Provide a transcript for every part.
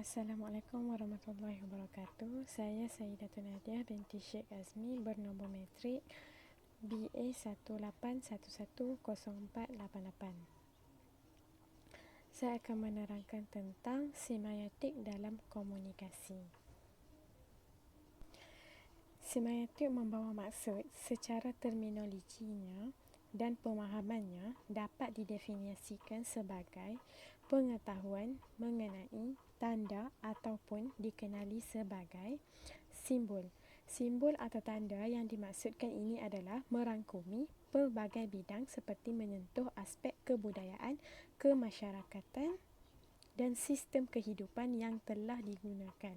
Assalamualaikum warahmatullahi wabarakatuh. Saya Sayyidatun Nadiah binti Sheikh Azmi bernombor metrik BA 18110488. Saya akan menerangkan tentang semiotik dalam komunikasi. Semiotik membawa maksud secara terminologinya dan pemahamannya dapat didefinisikan sebagai pengetahuan mengenai tanda ataupun dikenali sebagai simbol. Simbol atau tanda yang dimaksudkan ini adalah merangkumi pelbagai bidang seperti menyentuh aspek kebudayaan, kemasyarakatan dan sistem kehidupan yang telah digunakan.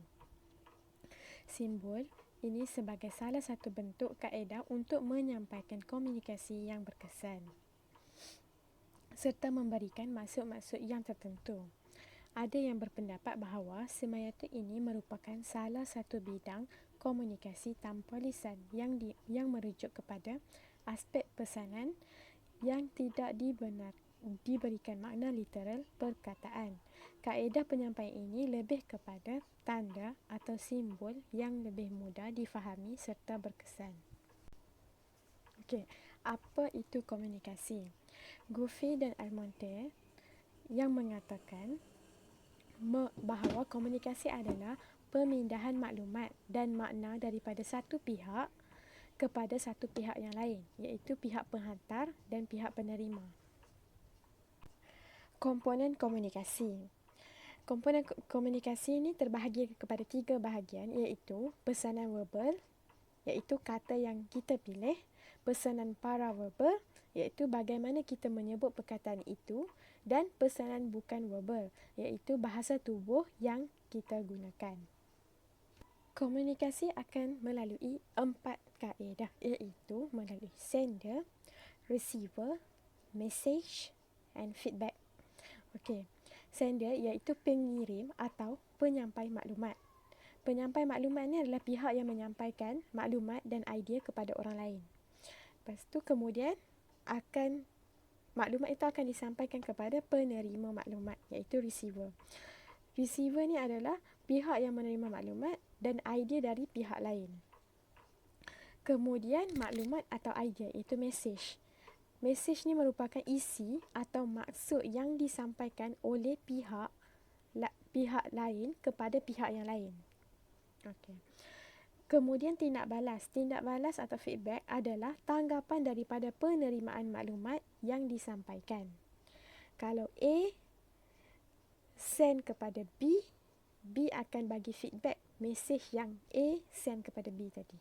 Simbol ini sebagai salah satu bentuk kaedah untuk menyampaikan komunikasi yang berkesan serta memberikan maksud-maksud yang tertentu. Ada yang berpendapat bahawa semiotik ini merupakan salah satu bidang komunikasi tanpa lisan yang merujuk kepada aspek pesanan yang tidak diberikan makna literal perkataan. Kaedah penyampaian ini lebih kepada tanda atau simbol yang lebih mudah difahami serta berkesan. Okey, apa itu komunikasi? Goffey dan Almonte yang mengatakan bahawa komunikasi adalah pemindahan maklumat dan makna daripada satu pihak kepada satu pihak yang lain, iaitu pihak penghantar dan pihak penerima. Komponen komunikasi. Komponen komunikasi ini terbahagi kepada 3 bahagian, iaitu pesanan verbal, iaitu kata yang kita pilih, pesanan paraverbal, iaitu bagaimana kita menyebut perkataan itu, dan pesanan bukan verbal, iaitu bahasa tubuh yang kita gunakan. Komunikasi akan melalui 4 kaedah, iaitu melalui sender, receiver, message and feedback. Okey, sender iaitu pengirim atau penyampai maklumat. Penyampai maklumat ni adalah pihak yang menyampaikan maklumat dan idea kepada orang lain. Lepas tu kemudian maklumat itu akan disampaikan kepada penerima maklumat, iaitu receiver. Receiver ni adalah pihak yang menerima maklumat dan idea dari pihak lain. Kemudian maklumat atau idea, iaitu message. Message ni merupakan isi atau maksud yang disampaikan oleh pihak lain kepada pihak yang lain. Okey. Kemudian tindak balas. Tindak balas atau feedback adalah tanggapan daripada penerimaan maklumat yang disampaikan. Kalau A send kepada B, B akan bagi feedback mesej yang A send kepada B tadi.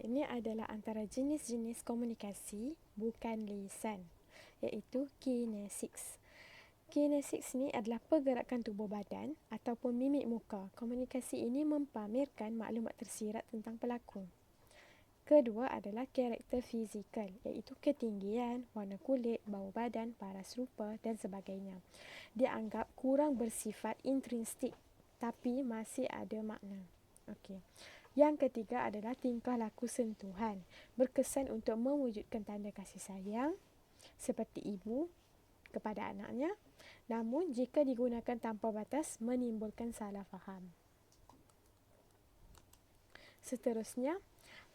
Ini adalah antara jenis-jenis komunikasi bukan lisan, iaitu kinesiks. Kinesiks ni adalah pergerakan tubuh badan ataupun mimik muka. Komunikasi ini mempamerkan maklumat tersirat tentang pelaku. Kedua adalah karakter fizikal, iaitu ketinggian, warna kulit, bau badan, paras rupa dan sebagainya. Dianggap kurang bersifat intrinsik tapi masih ada makna. Okey. Yang ketiga adalah tingkah laku sentuhan, berkesan untuk mewujudkan tanda kasih sayang seperti ibu kepada anaknya, namun jika digunakan tanpa batas menimbulkan salah faham. Seterusnya,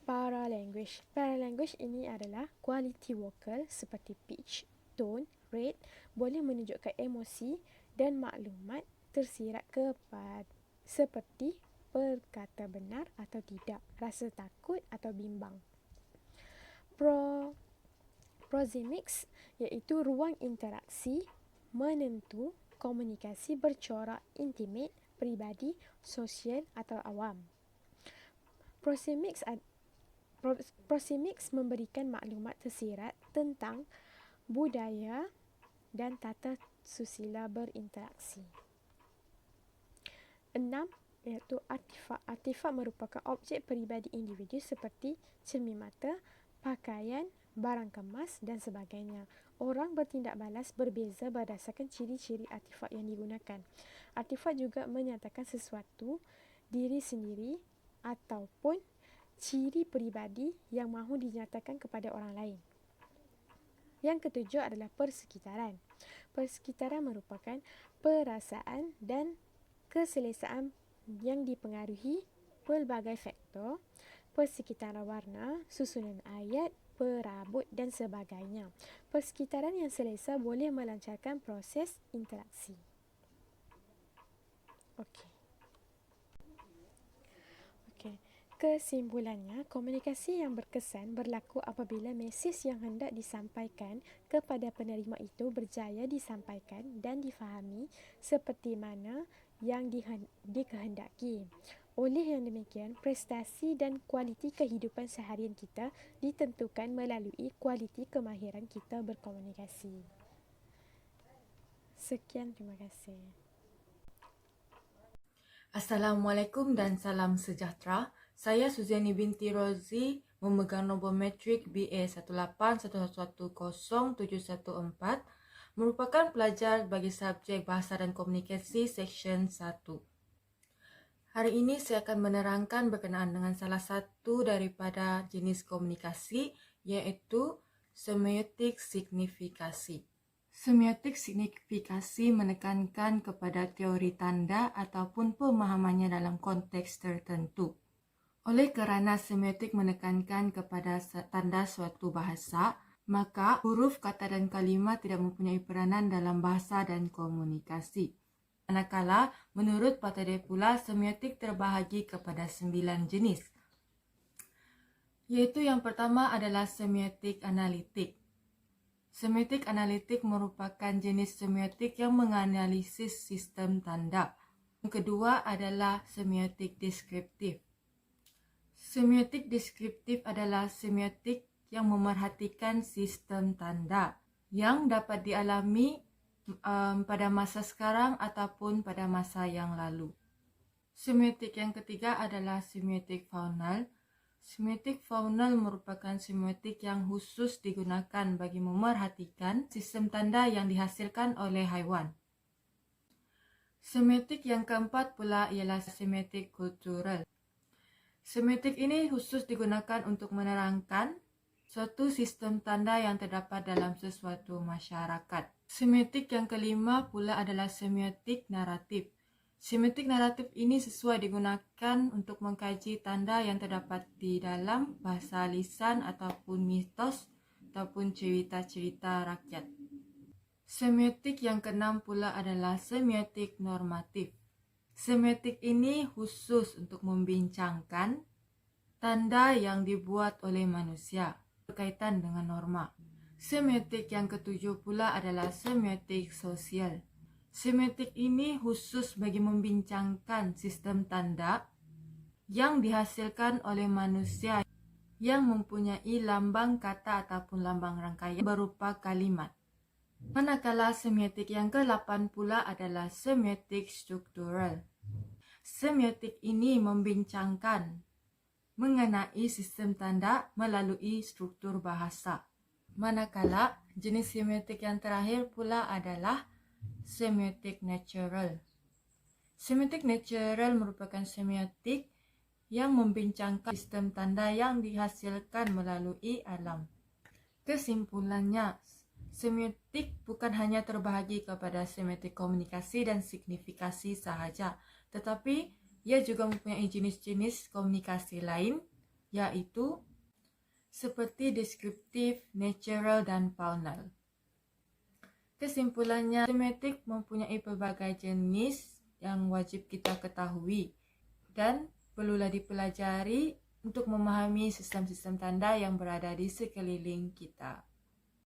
paralanguage. Paralanguage ini adalah kualiti vokal seperti pitch, tone, rate boleh menunjukkan emosi dan maklumat tersirat seperti berkata benar atau tidak, rasa takut atau bimbang. Proxemics iaitu ruang interaksi menentu komunikasi bercorak intimate, peribadi, sosial atau awam. Proxemics memberikan maklumat tersirat tentang budaya dan tata susila berinteraksi. 6. Iaitu artifak. Artifak merupakan objek peribadi individu seperti cermin mata, pakaian, barang kemas dan sebagainya. Orang bertindak balas berbeza berdasarkan ciri-ciri artifak yang digunakan. Artifak juga menyatakan sesuatu, diri sendiri ataupun ciri peribadi yang mahu dinyatakan kepada orang lain. Yang ketujuh adalah persekitaran. Persekitaran merupakan perasaan dan keselesaan yang dipengaruhi pelbagai faktor, persekitaran warna, susunan ayat, perabot dan sebagainya. Persekitaran yang selesa boleh melancarkan proses interaksi. Okey. Kesimpulannya, komunikasi yang berkesan berlaku apabila mesej yang hendak disampaikan kepada penerima itu berjaya disampaikan dan difahami seperti mana yang dikehendaki. Oleh yang demikian, prestasi dan kualiti kehidupan seharian kita ditentukan melalui kualiti kemahiran kita berkomunikasi. Sekian, terima kasih. Assalamualaikum dan salam sejahtera. Saya Suziani binti Rozi, memegang nombor matrik BA 181107114, merupakan pelajar bagi subjek Bahasa dan Komunikasi Seksyen 1. Hari ini saya akan menerangkan berkenaan dengan salah satu daripada jenis komunikasi, iaitu semiotik signifikasi. Semiotik signifikasi menekankan kepada teori tanda ataupun pemahamannya dalam konteks tertentu. Oleh kerana semiotik menekankan kepada tanda suatu bahasa, maka huruf, kata dan kalimat tidak mempunyai peranan dalam bahasa dan komunikasi. Manakala, menurut Patadei pula, semiotik terbahagi kepada 9 jenis. Iaitu yang pertama adalah semiotik analitik. Semiotik analitik merupakan jenis semiotik yang menganalisis sistem tanda. Yang kedua adalah semiotik deskriptif. Semiotik deskriptif adalah semiotik yang memerhatikan sistem tanda yang dapat dialami pada masa sekarang ataupun pada masa yang lalu. Semiotik yang ketiga adalah semiotik faunal. Semiotik faunal merupakan semiotik yang khusus digunakan bagi memerhatikan sistem tanda yang dihasilkan oleh haiwan. Semiotik yang keempat pula ialah semiotik kultural. Semiotik ini khusus digunakan untuk menerangkan suatu sistem tanda yang terdapat dalam sesuatu masyarakat. Semiotik yang kelima pula adalah semiotik naratif. Semiotik naratif ini sesuai digunakan untuk mengkaji tanda yang terdapat di dalam bahasa lisan ataupun mitos ataupun cerita-cerita rakyat. Semiotik yang keenam pula adalah semiotik normatif. Semiotik ini khusus untuk membincangkan tanda yang dibuat oleh manusia berkaitan dengan norma. Semiotik yang ketujuh pula adalah semiotik sosial. Semiotik ini khusus bagi membincangkan sistem tanda yang dihasilkan oleh manusia yang mempunyai lambang kata ataupun lambang rangkaian berupa kalimat. Manakala semiotik yang ke-8 pula adalah semiotik struktural. Semiotik ini membincangkan mengenai sistem tanda melalui struktur bahasa. Manakala jenis semiotik yang terakhir pula adalah semiotik natural. Semiotik natural merupakan semiotik yang membincangkan sistem tanda yang dihasilkan melalui alam. Kesimpulannya, semiotik bukan hanya terbahagi kepada semiotik komunikasi dan signifikasi sahaja, tetapi ia juga mempunyai jenis-jenis komunikasi lain, iaitu seperti deskriptif, natural dan faunal. Kesimpulannya, semiotik mempunyai pelbagai jenis yang wajib kita ketahui dan perlulah dipelajari untuk memahami sistem-sistem tanda yang berada di sekeliling kita.